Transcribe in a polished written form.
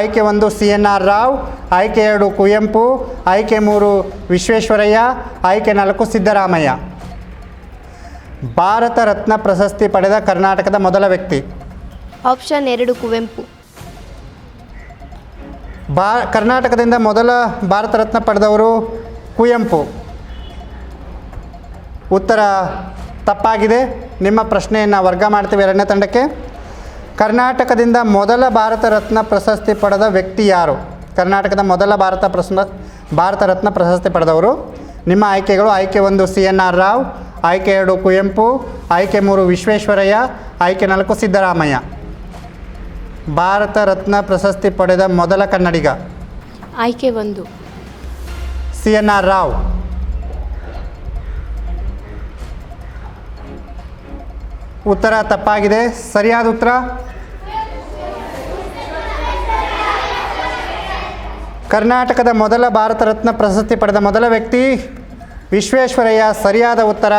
ಆಯ್ಕೆ 1 CNR ರಾವ್, ಆಯ್ಕೆ 2 ಕುವೆಂಪು, ಆಯ್ಕೆ 3 ವಿಶ್ವೇಶ್ವರಯ್ಯ, ಆಯ್ಕೆ 4 ಸಿದ್ದರಾಮಯ್ಯ. ಭಾರತ ರತ್ನ ಪ್ರಶಸ್ತಿ ಪಡೆದ ಕರ್ನಾಟಕದ ಮೊದಲ ವ್ಯಕ್ತಿ. ಆಪ್ಷನ್ 2 ಕುವೆಂಪು. ಕರ್ನಾಟಕದಿಂದ ಮೊದಲ ಭಾರತ ರತ್ನ ಪಡೆದವರು ಕುವೆಂಪು. ಉತ್ತರ ತಪ್ಪಾಗಿದೆ. ನಿಮ್ಮ ಪ್ರಶ್ನೆಯನ್ನು ವರ್ಗ ಮಾಡ್ತೀವಿ ಎರಡನೇ ತಂಡಕ್ಕೆ. ಕರ್ನಾಟಕದಿಂದ ಮೊದಲ ಭಾರತ ರತ್ನ ಪ್ರಶಸ್ತಿ ಪಡೆದ ವ್ಯಕ್ತಿ ಯಾರು? ಕರ್ನಾಟಕದ ಮೊದಲ ಭಾರತ ರತ್ನ ಪ್ರಶಸ್ತಿ ಪಡೆದವರು. ನಿಮ್ಮ ಆಯ್ಕೆಗಳು: ಆಯ್ಕೆ 1 CNR ರಾವ್, ಆಯ್ಕೆ 2 ಕುವೆಂಪು, ಆಯ್ಕೆ 3 ವಿಶ್ವೇಶ್ವರಯ್ಯ, ಆಯ್ಕೆ 4 ಸಿದ್ದರಾಮಯ್ಯ. ಭಾರತ ರತ್ನ ಪ್ರಶಸ್ತಿ ಪಡೆದ ಮೊದಲ ಕನ್ನಡಿಗ ಆಯ್ಕೆ 1 CNR ರಾವ್. ಉತ್ತರ ತಪ್ಪಾಗಿದೆ. ಸರಿಯಾದ ಉತ್ತರ ಕರ್ನಾಟಕದ ಮೊದಲ ಭಾರತ ರತ್ನ ಪ್ರಶಸ್ತಿ ಪಡೆದ ಮೊದಲ ವ್ಯಕ್ತಿ ವಿಶ್ವೇಶ್ವರಯ್ಯ. ಸರಿಯಾದ ಉತ್ತರ.